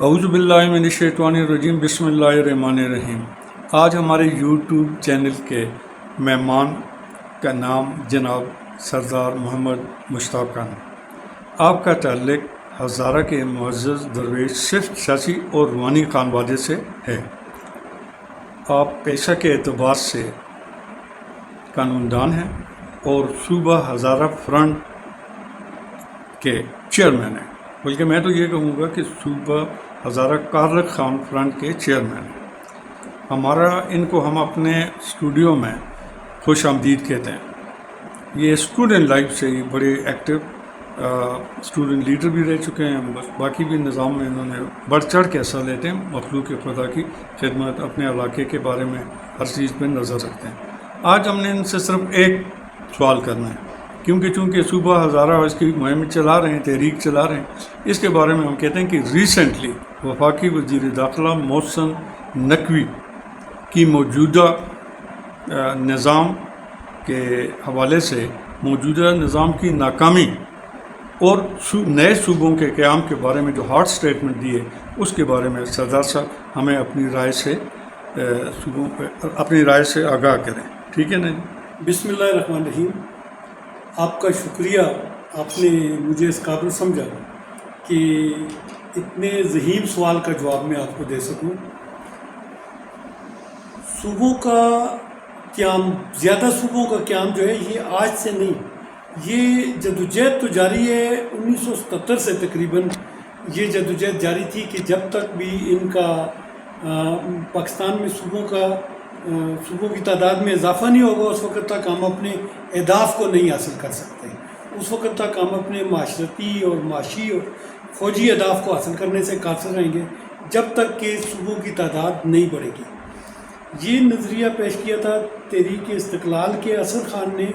اعوذ باللہ من الشیطان الرجیم بسم اللہ الرحمن الرحیم۔ آج ہمارے یوٹیوب چینل کے مہمان کا نام جناب سردار محمد مشتاق خان۔ آپ کا تعلق ہزارہ کے معزز درویش صرف سیاسی اور روحانی خانوادے سے ہے۔ آپ پیشہ کے اعتبار سے قانون دان ہیں اور صوبہ ہزارہ فرنٹ کے چیئرمین ہیں، بلکہ میں تو یہ کہوں گا کہ صوبہ ہزارہ کاررخ خان فرنٹ کے چیئرمین ہیں۔ ہم اپنے اسٹوڈیو میں خوش آمدید کہتے ہیں۔ یہ اسٹوڈنٹ لائف سے ہی بڑے ایکٹیو اسٹوڈنٹ لیڈر بھی رہ چکے ہیں، باقی بھی نظام میں انہوں نے بڑھ چڑھ کے حصہ لیتے ہیں، مخلوق خدا کی خدمت، اپنے علاقے کے بارے میں ہر چیز پہ نظر رکھتے ہیں۔ آج ہم نے ان سے صرف ایک سوال کرنا ہے، چونکہ صوبہ ہزارہ اس کی مہم چلا رہے ہیں، تحریک چلا رہے ہیں۔ اس کے بارے میں ہم کہتے ہیں کہ ریسنٹلی وفاقی وزیر داخلہ محسن نقوی کی موجودہ نظام کے حوالے سے موجودہ نظام کی ناکامی اور نئے صوبوں کے قیام کے بارے میں جو ہارڈ سٹیٹمنٹ دی ہے، اس کے بارے میں سردار صاحب ہمیں اپنی رائے سے آگاہ کریں۔ ٹھیک ہے نا جی؟ بسم اللہ الرحمن الرحیم۔ آپ کا شکریہ، آپ نے مجھے اس قابل سمجھا کہ اتنے ذہین سوال کا جواب میں آپ کو دے سکوں۔ صوبوں کا قیام، زیادہ صوبوں کا قیام جو ہے یہ آج سے نہیں، یہ جدوجہد تو جاری ہے 1977 سے تقریباً یہ جدوجہد جاری تھی کہ جب تک بھی ان کا پاکستان میں صوبوں کی تعداد میں اضافہ نہیں ہوگا، اس وقت تک ہم اپنے اہداف کو نہیں حاصل کر سکتے۔ اس وقت تک ہم اپنے معاشرتی اور معاشی اور فوجی اہداف کو حاصل کرنے سے قاصر رہیں گے جب تک کہ صوبوں کی تعداد نہیں بڑھے گی۔ یہ نظریہ پیش کیا تھا تحریک استقلال کے اسد خان نے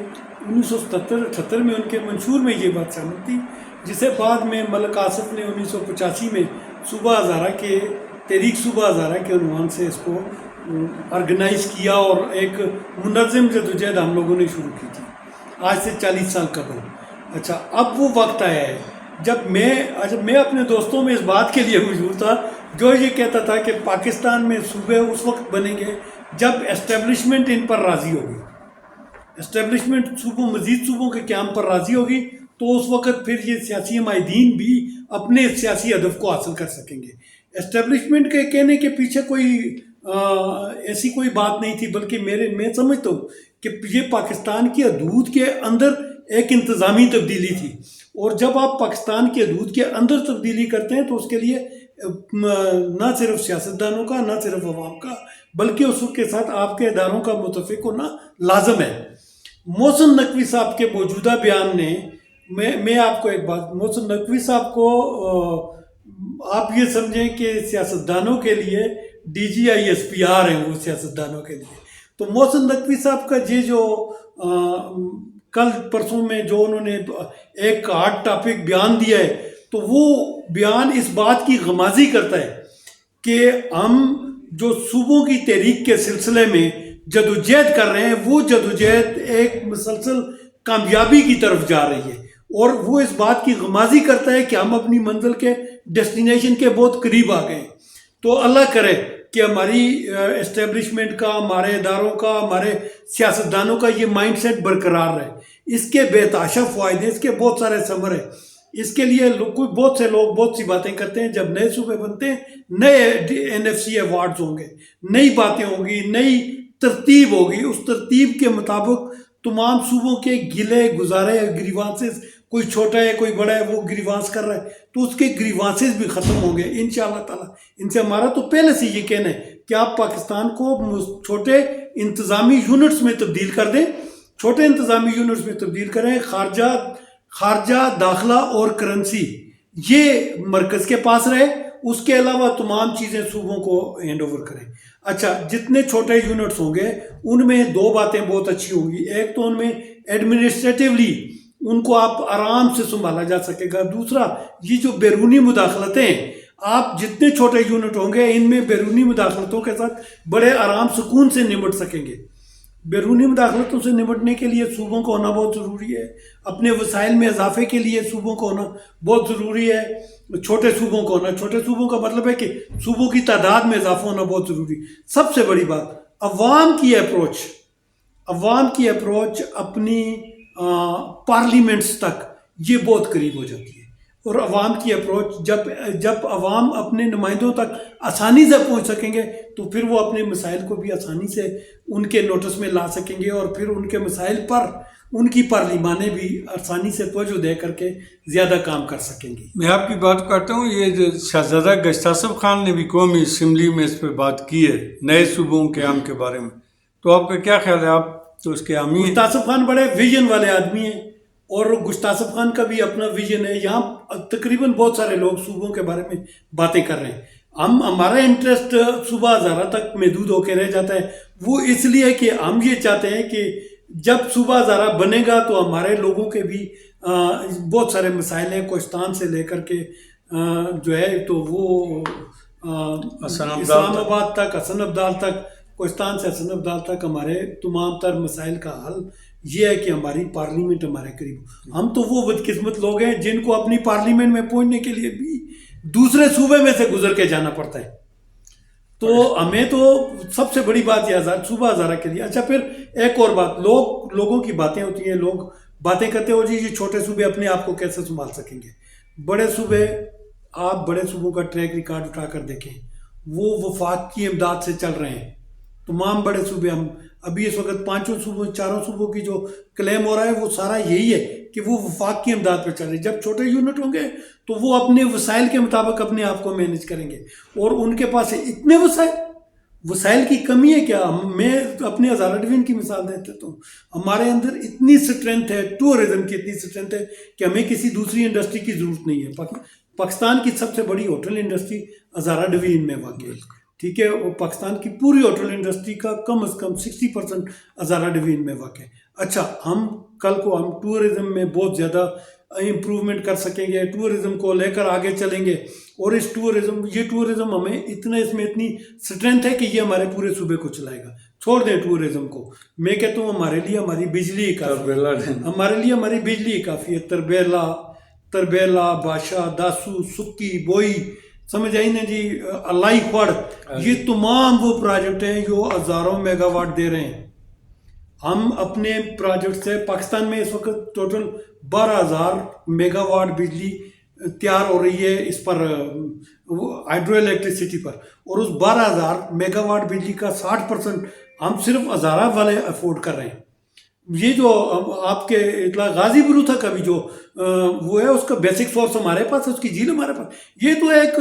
1977-78 میں، ان کے منشور میں یہ بات شامل تھی، جسے بعد میں ملک آصف نے 1985 میں صوبہ ہزارہ کے تحریک صوبہ ہزارہ کے عنوان سے اس کو آرگنائز کیا اور ایک منظم جدوجہد ہم لوگوں نے شروع کی تھی آج سے 40 سال قبل۔ اچھا، اب وہ وقت آیا ہے جب میں اپنے دوستوں میں اس بات کے لیے مجبور تھا جو یہ کہتا تھا کہ پاکستان میں صوبے اس وقت بنیں گے جب اسٹیبلشمنٹ ان پر راضی ہوگی، اسٹیبلشمنٹ مزید صوبوں کے قیام پر راضی ہوگی، تو اس وقت پھر یہ سیاسی مائدین بھی اپنے سیاسی ہدف کو حاصل کر سکیں گے۔ اسٹیبلشمنٹ کے کہنے کے پیچھے ایسی کوئی بات نہیں تھی، بلکہ میں سمجھتا ہوں کہ یہ پاکستان کی حدود کے اندر ایک انتظامی تبدیلی تھی، اور جب آپ پاکستان کی حدود کے اندر تبدیلی کرتے ہیں تو اس کے لیے نہ صرف سیاستدانوں کا، نہ صرف عوام کا، بلکہ اس کے ساتھ آپ کے اداروں کا متفق ہونا لازم ہے۔ محسن نقوی صاحب کے موجودہ بیان نے، میں آپ کو ایک بات، محسن نقوی صاحب کو آپ یہ سمجھیں کہ سیاستدانوں کے لیے DGISPR ہیں، وہ سیاستدانوں کے لیے۔ تو محسن نقوی صاحب کا یہ جو کل پرسوں میں جو انہوں نے ایک ہارڈ ٹاپک بیان دیا ہے، تو وہ بیان اس بات کی غمازی کرتا ہے کہ ہم جو صوبوں کی تحریک کے سلسلے میں جدوجہد کر رہے ہیں، وہ جدوجہد ایک مسلسل کامیابی کی طرف جا رہی ہے، اور وہ اس بات کی غمازی کرتا ہے کہ ہم اپنی منزل کے ڈیسٹینیشن کے بہت قریب آ گئے ہیں۔ تو اللہ کرے کہ ہماری اسٹیبلشمنٹ کا، ہمارے اداروں کا، ہمارے سیاستدانوں کا یہ مائنڈ سیٹ برقرار رہے۔ اس کے بے تحاشا فوائد ہیں، اس کے بہت سارے ثمر ہیں۔ اس کے لیے بہت سے لوگ بہت سی باتیں کرتے ہیں۔ جب نئے صوبے بنتے ہیں، نئے NFC ایوارڈز ہوں گے، نئی باتیں ہوں گی، نئی ترتیب ہوگی، اس ترتیب کے مطابق تمام صوبوں کے گلے گزارے گریوانسز، کوئی چھوٹا ہے کوئی بڑا ہے وہ گریوانس کر رہا ہے، تو اس کے گریوانسز بھی ختم ہوں گے انشاءاللہ تعالیٰ۔ ان سے ہمارا تو پہلے سے یہ کہنا ہے کہ آپ پاکستان کو چھوٹے انتظامی یونٹس میں تبدیل کر دیں، چھوٹے انتظامی یونٹس میں تبدیل کریں۔ خارجہ، داخلہ اور کرنسی یہ مرکز کے پاس رہے، اس کے علاوہ تمام چیزیں صوبوں کو ہینڈ اوور کریں۔ اچھا، جتنے چھوٹے یونٹس ہوں گے ان میں دو باتیں بہت اچھی ہوں گی۔ ایک تو ان میں ایڈمنسٹریٹیولی ان کو آپ آرام سے سنبھالا جا سکے گا۔ دوسرا، یہ جو بیرونی مداخلتیں ہیں، آپ جتنے چھوٹے یونٹ ہوں گے ان میں بیرونی مداخلتوں کے ساتھ بڑے آرام سکون سے نمٹ سکیں گے۔ بیرونی مداخلتوں سے نمٹنے کے لیے صوبوں کو ہونا بہت ضروری ہے، اپنے وسائل میں اضافے کے لیے صوبوں کو ہونا بہت ضروری ہے، چھوٹے صوبوں کو ہونا، چھوٹے صوبوں کا مطلب ہے کہ صوبوں کی تعداد میں اضافہ ہونا بہت ضروری ہے۔ سب سے بڑی بات عوام کی اپروچ اپنی پارلیمنٹس تک یہ بہت قریب ہو جاتی ہے، اور عوام کی اپروچ جب عوام اپنے نمائندوں تک آسانی سے پہنچ سکیں گے تو پھر وہ اپنے مسائل کو بھی آسانی سے ان کے نوٹس میں لا سکیں گے، اور پھر ان کے مسائل پر ان کی پارلیمانیں بھی آسانی سے توجہ دے کر کے زیادہ کام کر سکیں گی۔ میں آپ کی بات کرتا ہوں، یہ جو شہزادہ گشت آصف خان نے بھی قومی اسمبلی میں اس پہ بات کی ہے نئے صوبوں کے قیام کے بارے میں، تو آپ کا کیا خیال ہے؟ آپ تو اس کے حامی ہیں۔ گشت آصف خان بڑے ویژن والے آدمی ہیں، اور گشت آصف خان کا بھی اپنا ویژن ہے۔ یہاں تقریباً بہت سارے لوگ صوبوں کے بارے میں باتیں کر رہے ہیں، ہمارا انٹرسٹ صوبہ ہزارہ تک محدود ہو کے رہ جاتا ہے، وہ اس لیے کہ ہم یہ چاہتے ہیں کہ جب صوبہ ہزارہ بنے گا تو ہمارے لوگوں کے بھی بہت سارے مسائل ہیں، کوہستان سے لے کر کے جو ہے تو وہ اسلام آباد تک، حسن ابدال تک، کوہستان سے حسن ابدال تک ہمارے تمام تر مسائل کا حل یہ ہے کہ ہماری پارلیمنٹ ہمارے قریب ہو۔ ہم تو وہ بدقسمت لوگ ہیں جن کو اپنی پارلیمنٹ میں پہنچنے کے لیے بھی دوسرے صوبے میں سے گزر کے جانا پڑتا ہے، تو ہمیں تو سب سے بڑی بات یہ صوبہ ہزارہ کے لیے۔ اچھا، پھر ایک اور بات، لوگوں کی باتیں ہوتی ہیں، لوگ باتیں کرتے ہو جی یہ چھوٹے صوبے اپنے آپ کو کیسے سنبھال سکیں گے۔ بڑے صوبے، آپ بڑے صوبوں کا ٹریک ریکارڈ اٹھا کر دیکھیں، وہ وفاق کی امداد سے چل رہے ہیں۔ تمام بڑے صوبے، ہم ابھی اس وقت 4 صوبوں کی جو کلیم ہو رہا ہے وہ سارا یہی ہے کہ وہ وفاق کی امداد پہ چل رہے ہیں۔ جب چھوٹے یونٹ ہوں گے تو وہ اپنے وسائل کے مطابق اپنے آپ کو مینج کریں گے، اور ان کے پاس اتنے وسائل کی کمی ہے کیا؟ میں اپنے ہزارہ ڈویژن کی مثال دیتا ہوں، ہمارے اندر اتنی سٹرینتھ ہے، ٹورزم کی اتنی سٹرینتھ ہے کہ ہمیں کسی دوسری انڈسٹری کی ضرورت نہیں ہے۔ پاکستان کی سب سے بڑی ہوٹل انڈسٹری ہزارہ ڈویژن میں واقع ہے، ٹھیک ہے، اور پاکستان کی پوری ہوٹل انڈسٹری کا کم از کم 60% ہزارہ ڈویژن میں واقع ہے۔ اچھا، کل کو ہم ٹورزم میں بہت زیادہ امپروومنٹ کر سکیں گے، ٹورزم کو لے کر آگے چلیں گے، اور یہ ٹورزم ہمیں اس میں اتنی سٹرینتھ ہے کہ یہ ہمارے پورے صوبے کو چلائے گا۔ چھوڑ دیں ٹورزم کو، میں کہتا ہوں ہمارے لیے ہماری بجلی ہی کافی ہے۔ تربیلا، بادشاہ، داسو، سکی، بوئی، سمجھ آئی نا جی، الائی خوڑ، یہ تمام وہ پروجیکٹ ہیں جو ہزاروں میگا واٹ دے رہے ہیں۔ ہم اپنے پروجیکٹ سے پاکستان میں اس وقت ٹوٹل 12,000 میگا واٹ بجلی تیار ہو رہی ہے اس پر، ہائیڈرو الیکٹریسٹی پر، اور اس 12,000 میگا واٹ بجلی کا 60% ہم صرف ہزارہ والے افورڈ کر رہے ہیں۔ یہ جو آپ کے اطلاع غازی بروتھا کا بھی جو وہ ہے، اس کا بیسک سورس ہمارے پاس ہے، اس کی جھیل ہمارے پاس۔ یہ تو ایک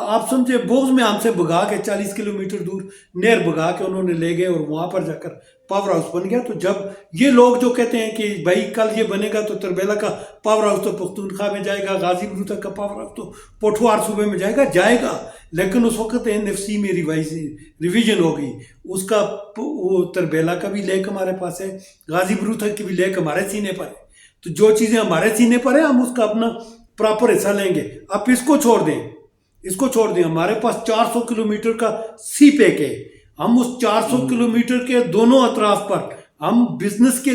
آپ سمجھے بوگز میں ہم سے بگا کے 40 کلومیٹر دور نہر بگا کے انہوں نے لے گئے، اور وہاں پر جا کر پاور ہاؤس بن گیا۔ تو جب یہ لوگ جو کہتے ہیں کہ بھائی کل یہ بنے گا تو تربیلا کا پاور ہاؤس تو پختونخوا میں جائے گا، غازی بروتھا کا پاور ہاؤس تو پوٹھوار صوبے میں جائے گا، لیکن اس وقت NFC میں ریویژن ہوگی، اس کا وہ تربیلا کا بھی لیک ہمارے پاس ہے، غازی بروتھا کی بھی لیک ہمارے سینے پر ہے۔ تو جو چیزیں ہمارے سینے پر ہیں ہم اس کا اپنا پراپر حصہ لیں گے۔ آپ اس کو چھوڑ دیں، ہمارے پاس 400 کلومیٹر کا سی پیک ہے، ہم اس 400 کلومیٹر کے دونوں اطراف پر ہم بزنس کے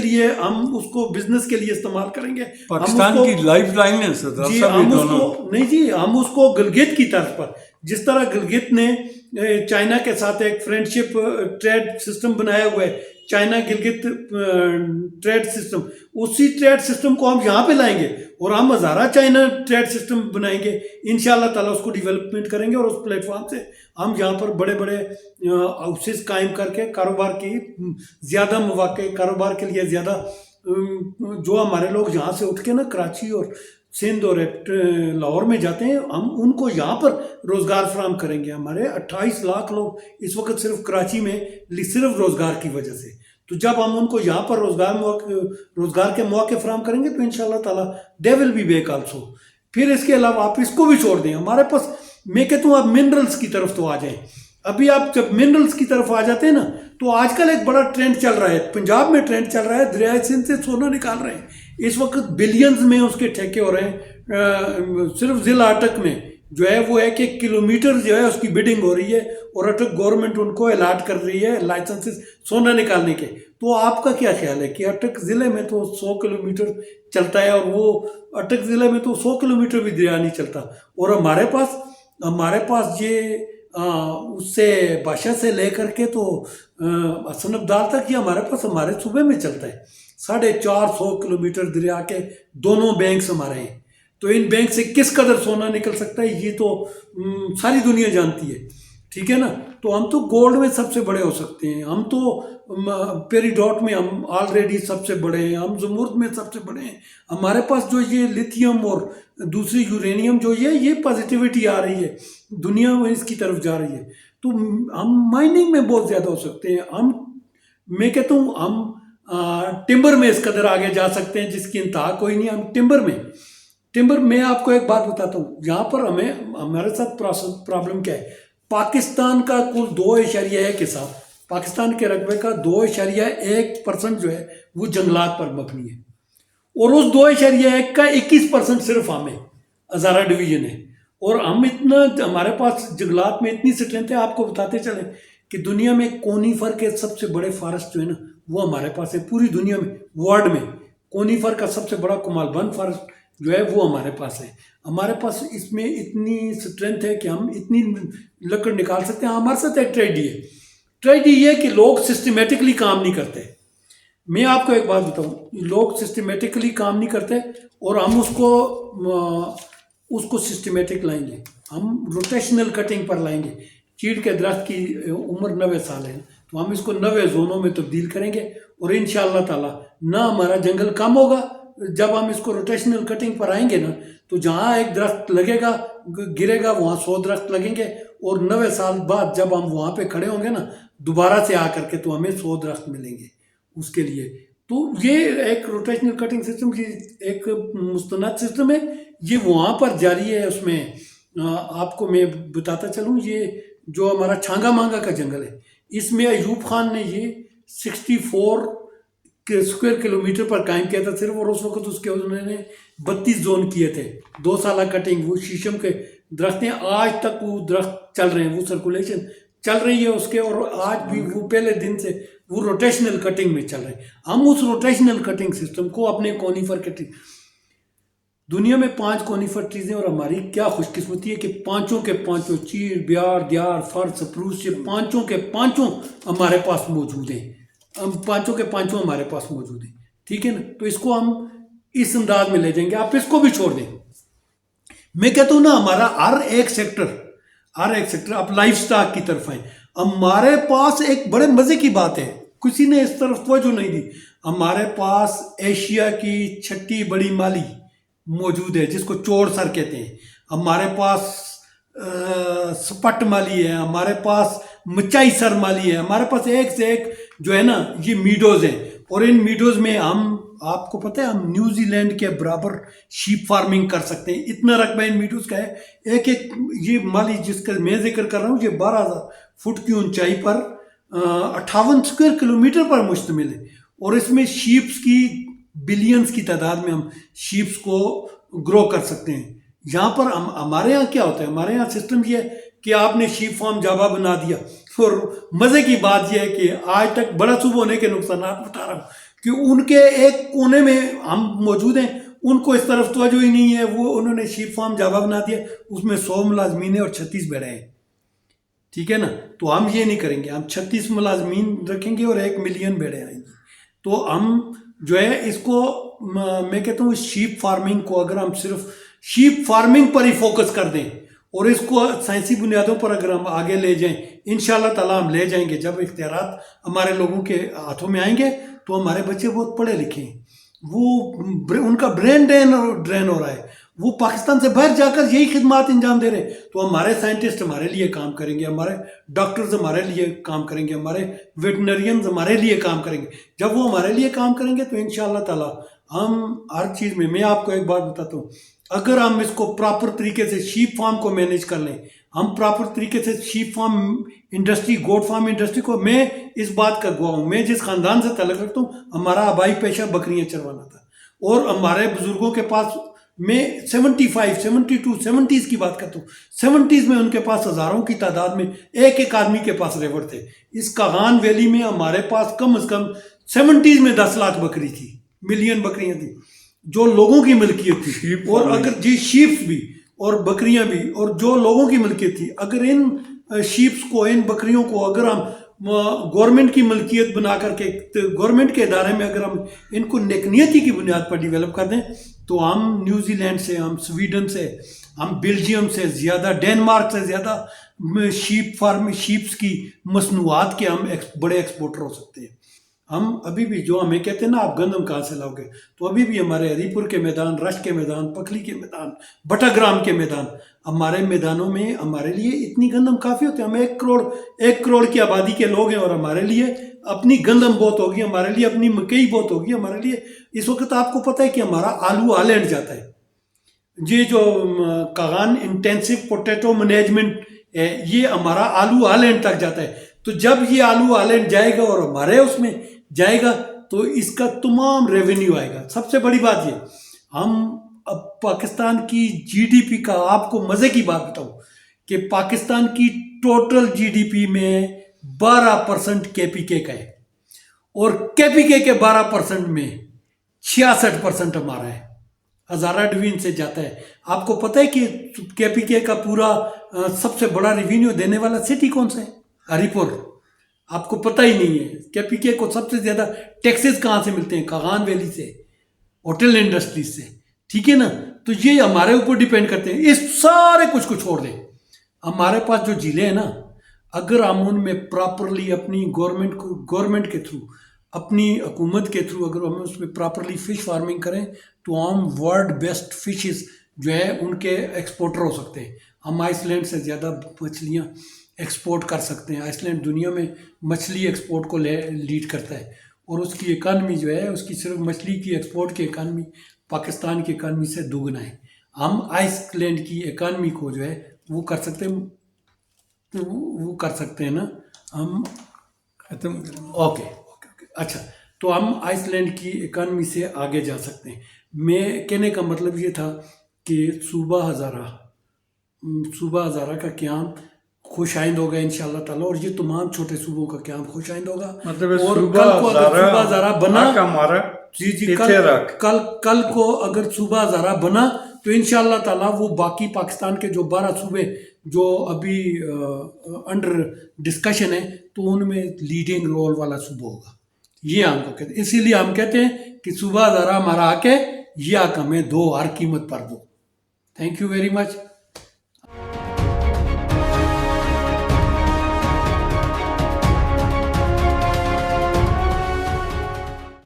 لیے استعمال کریں گے۔ پاکستان کی لائف لائن ہے سردار صاحب، ہم اس کو گلگت کی طرف پر، جس طرح گلگت نے چائنا کے ساتھ ایک فرینڈشپ ٹریڈ سسٹم بنایا ہوا ہے، چائنا گلگت ٹریڈ سسٹم، اسی ٹریڈ سسٹم کو ہم یہاں پہ لائیں گے، اور ہم ہزارہ چائنا ٹریڈ سسٹم بنائیں گے انشاءاللہ تعالیٰ، اس کو ڈیولپمنٹ کریں گے، اور اس پلیٹ فارم سے ہم یہاں پر بڑے بڑے ہاؤسز قائم کر کے کاروبار کی زیادہ مواقع، کاروبار کے لیے زیادہ، جو ہمارے لوگ یہاں سے اٹھ کے نا کراچی اور سندھ اور لاہور میں جاتے ہیں، ہم ان کو یہاں پر روزگار فراہم کریں گے۔ ہمارے 28 لاکھ لوگ اس وقت صرف کراچی میں صرف روزگار کی وجہ سے، تو جب ہم ان کو یہاں پر روزگار کے مواقع فراہم کریں گے تو انشاءاللہ تعالیٰ دے ول بی بیک آلسو۔ پھر اس کے علاوہ آپ اس کو بھی چھوڑ دیں، ہمارے پاس، میں کہتا ہوں آپ منرلز کی طرف تو آ جائیں۔ ابھی آپ جب منرلز کی طرف آ جاتے ہیں نا، تو آج کل ایک بڑا ٹرینڈ چل رہا ہے، پنجاب میں ٹرینڈ چل رہا ہے، دریائے سندھ سے سونا نکال رہے ہیں، اس وقت بلینز میں اس کے ٹھیکے ہو رہے ہیں، صرف ضلع اٹک میں جو ہے وہ 1 کلومیٹر جو ہے اس کی بڈنگ ہو رہی ہے اور اٹک گورنمنٹ ان کو الاٹ کر رہی ہے لائسنسز سونا نکالنے کے. تو آپ کا کیا خیال ہے کہ اٹک ضلع میں تو 100 کلومیٹر چلتا ہے اور وہ اٹک ضلع میں تو 100 کلومیٹر بھی دریا نہیں چلتا, اور ہمارے پاس یہ اس سے بادشاہ سے لے کر کے تو حسن ابدال تک یہ ہمارے صوبے میں چلتا ہے. 450 کلومیٹر دریا کے دونوں بینکس ہمارے ہیں. تو ان بینک سے کس قدر سونا نکل سکتا ہے یہ تو ساری دنیا جانتی ہے, ٹھیک ہے نا. تو ہم تو گولڈ میں سب سے بڑے ہو سکتے ہیں, ہم تو پیریڈاٹ میں ہم آلریڈی سب سے بڑے ہیں, ہم زمرد میں سب سے بڑے ہیں. ہمارے پاس جو یہ لیتھیم اور دوسری یورینیم جو یہ پازیٹیوٹی آ رہی ہے, دنیا میں اس کی طرف جا رہی ہے. تو ہم مائننگ میں بہت زیادہ ہو سکتے ہیں. میں کہتا ہوں ہم ٹمبر میں اس قدر آگے جا سکتے ہیں جس کی انتہا کوئی نہیں. ہم ٹمبر میں آپ کو ایک بات بتاتا ہوں, یہاں پر ہمارے ساتھ پرابلم کیا ہے. پاکستان کا کل 2.1 حصہ, پاکستان کے رقبے کا 2.1% جو ہے وہ جنگلات پر مبنی ہے, اور اس 2.1 کا 21% صرف ہم ہے, ہزارہ ڈویژن ہے. اور ہمارے پاس جنگلات میں اتنی اسٹرینتھ ہے. آپ کو بتاتے چلیں کہ دنیا میں کونیفر کے سب سے بڑے فارسٹ جو ہے نا وہ ہمارے پاس ہے. پوری دنیا میں ورلڈ میں کونیفر کا سب سے بڑا کمال بند فارسٹ جو ہے وہ ہمارے پاس ہے. ہمارے پاس اس میں اتنی اسٹرینتھ ہے کہ ہم اتنی لکڑ نکال سکتے ہیں. ہمارے ساتھ ایک ٹریجڈی یہ ہے کہ لوگ سسٹمیٹکلی کام نہیں کرتے. میں آپ کو ایک بات بتاؤں, لوگ سسٹمیٹکلی کام نہیں کرتے اور ہم اس کو سسٹمیٹک لائیں گے, ہم روٹیشنل کٹنگ پر لائیں گے. چیڑ کے درخت کی عمر 90 سال ہے, تو ہم اس کو 90 زونوں میں تبدیل کریں گے, اور انشاءاللہ تعالی نہ ہمارا جنگل کم ہوگا. جب ہم اس کو روٹیشنل کٹنگ پر آئیں گے نا تو جہاں ایک درخت لگے گا گرے گا وہاں 100 درخت لگیں گے, اور 90 سال بعد جب ہم وہاں پہ کھڑے ہوں گے نا دوبارہ سے آ کر کے تو ہمیں 100 درخت ملیں گے اس کے لیے. تو یہ ایک روٹیشنل کٹنگ سسٹم کی ایک مستند سسٹم ہے, یہ وہاں پر جاری ہے. اس میں آپ کو میں بتاتا چلوں, یہ جو ہمارا چھانگا مانگا کا جنگل ہے اس میں ایوب خان نے یہ 64 اسکوائر کلومیٹر پر قائم کیا تھا صرف, اور اس وقت اس کے انہوں نے 32 زون کیے تھے. 2 سالہ کٹنگ, وہ شیشم کے درخت ہیں, آج تک وہ درخت چل رہے ہیں, وہ سرکولیشن چل رہی ہے اس کے, اور آج بھی وہ پہلے دن سے وہ روٹیشنل کٹنگ میں چل رہے ہیں. ہم اس روٹیشنل کٹنگ سسٹم کو اپنے کونیفر کٹنگ, دنیا میں 5 کونیفر ٹریز ہیں, اور ہماری کیا خوش قسمتی ہے کہ 5 کے 5 چیڑ, بیار, دیار, فر, سپروس, یہ 5 کے 5 ہمارے پاس موجود ہیں. ہم 5 کے 5 ہمارے پاس موجود ہیں, ٹھیک ہے نا. تو اس کو ہم اس انداز میں لے جائیں گے, آپ اس کو بھی چھوڑ دیں. میں کہتا ہوں نا ہمارا ہر ایک سیکٹر آپ لائف سٹاک کی طرف آئیں. ہمارے پاس ایک بڑے مزے کی بات ہے, کسی نے اس طرف توجہ نہیں دی. ہمارے پاس ایشیا کی 6ٹھی بڑی مالی موجود ہے جس کو چوڑ سر کہتے ہیں. ہمارے پاس سپٹ مالی ہے, ہمارے پاس مچائی سر مالی ہے, ہمارے پاس ایک سے ایک جو ہے نا یہ میڈوز ہیں. اور ان میڈوز میں آپ کو پتہ ہے ہم نیوزی لینڈ کے برابر شیپ فارمنگ کر سکتے ہیں, اتنا رقبہ ان میڈوز کا ہے. ایک یہ مالی جس کا میں ذکر کر رہا ہوں یہ 12,000 فٹ کی اونچائی پر 58 اسکوائر کلومیٹر پر مشتمل ہے, اور اس میں شیپس کی بلینز کی تعداد میں ہم شیپس کو گرو کر سکتے ہیں. یہاں پر ہمارے یہاں کیا ہوتا ہے, ہمارے یہاں سسٹم یہ ہے کہ آپ نے شیپ فارم جابا بنا دیا, اور مزے کی بات یہ ہے کہ آج تک بڑا صوبہ ہونے کے نقصانات بتا رہا ہوں کہ ان کے ایک کونے میں ہم موجود ہیں, ان کو اس طرف توجہ ہی نہیں ہے. وہ انہوں نے شیپ فارم جابا بنا دیا, اس میں 100 ملازمین ہیں اور 36 بیڑے ہیں, ٹھیک ہے نا. تو ہم یہ نہیں کریں گے, ہم 36 ملازمین رکھیں گے اور 1 ملین بیڑے آئیں گے. تو ہم جو ہے اس کو میں کہتا ہوں شیپ فارمنگ کو اگر ہم صرف شیپ فارمنگ پر ہی فوکس کر دیں اور اس کو سائنسی بنیادوں پر اگر ہم آگے لے جائیں, انشاءاللہ تعالیٰ ہم لے جائیں گے. جب اختیارات ہمارے لوگوں کے ہاتھوں میں آئیں گے تو ہمارے بچے بہت پڑھے لکھے ہیں, وہ ان کا برین ڈرین ہو رہا ہے, وہ پاکستان سے باہر جا کر یہی خدمات انجام دے رہے ہیں. تو ہمارے سائنٹسٹ ہمارے لیے کام کریں گے, ہمارے ڈاکٹرز ہمارے لیے کام کریں گے, ہمارے ویٹنرینز ہمارے لیے کام کریں گے. جب وہ ہمارے لیے کام کریں گے تو انشاءاللہ تعالیٰ ہم ہر چیز میں آپ کو ایک بات بتاتا ہوں, اگر ہم اس کو پراپر طریقے سے شیپ فارم کو مینیج کر لیں, ہم پراپر طریقے سے شیپ فارم انڈسٹری, گوٹ فارم انڈسٹری کو, میں اس بات کا گواہ ہوں, میں جس خاندان سے تعلق رکھتا ہوں ہمارا آبائی پیشہ بکریاں چروانا تھا, اور ہمارے بزرگوں کے پاس میں 75 72 70s کی بات کرتا ہوں. 70s میں ان کے پاس ہزاروں کی تعداد میں ایک ایک آدمی کے پاس ریوڑ تھے. اس کاغان ویلی میں ہمارے پاس کم از کم 70s میں 10 لاکھ بکری تھی, ملین بکریاں تھیں جو لوگوں کی ملکیت تھی. اور اگر جی شیپس بھی اور بکریاں بھی اور جو لوگوں کی ملکیت تھی, اگر ان شیپس کو ان بکریوں کو اگر ہم گورنمنٹ کی ملکیت بنا کر کے گورنمنٹ کے ادارے میں اگر ہم ان کو نیکنیتی کی بنیاد پر ڈیولپ کر دیں تو ہم نیوزی لینڈ سے, ہم سویڈن سے, ہم بیلجیم سے زیادہ, ڈینمارک سے زیادہ شیپس کی مصنوعات کے ہم بڑے ایکسپورٹر ہو سکتے ہیں. ہم ابھی بھی جو ہمیں کہتے ہیں نا آپ گندم کہاں سے لاؤ گے, تو ابھی بھی ہمارے ہری پور کے میدان, رشت کے میدان, پکھلی کے میدان, بٹا گرام کے میدان, ہمارے میدانوں میں ہمارے لیے اتنی گندم کافی ہوتی ہے. ہم 1 کروڑ کی آبادی کے لوگ ہیں اور ہمارے لیے اپنی گندم بہت ہوگی, ہمارے لیے اپنی مکئی بہت ہوگی, ہمارے لیے اس وقت آپ کو پتہ ہے کہ ہمارا آلو ہالینڈ جاتا ہے. یہ جو کاغان انٹینسو پوٹیٹو مینجمنٹ ہے یہ ہمارا آلو ہالینڈ تک جاتا ہے. تو جب یہ آلو ہالینڈ جائے گا اور ہمارے اس میں جائے گا تو اس کا تمام ریونیو آئے گا. سب سے بڑی بات یہ, ہم اب پاکستان کی جی ڈی پی کا آپ کو مزے کی بات بتاؤں کہ پاکستان کی ٹوٹل جی ڈی پی میں 12% کے پی کے کا ہے اور کے پی کے 12% میں 66% ہمارا ہے, ہزارہ ڈویژن سے جاتا ہے. آپ کو پتہ ہے کہ کے پی کے کا پورا سب سے بڑا ریونیو دینے والا سٹی کون سا ہے؟ ہری پور. آپ کو پتہ ہی نہیں ہے کے پی کے کو سب سے زیادہ ٹیکسز کہاں سے ملتے ہیں؟ کاغان ویلی سے, ہوٹل انڈسٹریز سے. ٹھیک ہے نا, تو یہ ہمارے اوپر ڈیپینڈ کرتے ہیں. اس سارے کچھ کو چھوڑ دیں, ہمارے پاس جو جھیلیں ہیں نا, اگر ہم ان میں پراپرلی اپنی گورنمنٹ کے تھرو, اپنی حکومت کے تھرو اگر ہم اس میں پراپرلی فش فارمنگ کریں تو ہم ورلڈ بیسٹ فشز جو ہے ان کے ایکسپورٹر ہو سکتے ہیں. ہم آئس لینڈ سے زیادہ مچھلیاں ایکسپورٹ کر سکتے ہیں. آئس لینڈ دنیا میں مچھلی ایکسپورٹ کو لیڈ کرتا ہے اور اس کی اکانومی جو ہے, اس کی صرف مچھلی کی ایکسپورٹ کی اکانومی پاکستان کی اکانومی سے دوگنا ہے. ہم آئس لینڈ کی اکانومی کو جو ہے وہ کر سکتے ہیں نا ہم ختم. اوکے. اچھا, تو ہم آئس لینڈ کی اکانومی سے آگے جا سکتے ہیں. میں کہنے کا مطلب یہ تھا کہ صوبہ ہزارہ کا قیام خوش آئند ہوگا انشاءاللہ تعالیٰ, اور یہ تمام چھوٹے صوبوں کا قیام خوش آئند ہوگا. مطلب اور کل کو اگر صوبہ ہزارہ بنا, جی کل کو اگر صوبہ ہزارہ بنا تو انشاءاللہ تعالیٰ وہ باقی پاکستان کے جو 12 صوبے جو ابھی انڈر ڈسکشن ہے تو ان میں لیڈنگ رول والا صوبہ ہوگا. یہ ہم کو کہتے ہیں, اسی لیے ہم کہتے ہیں کہ صوبہ ہزارہ ہمارا آ کے یہ حق ہمیں دو, ہر قیمت پر دو. Thank you very much.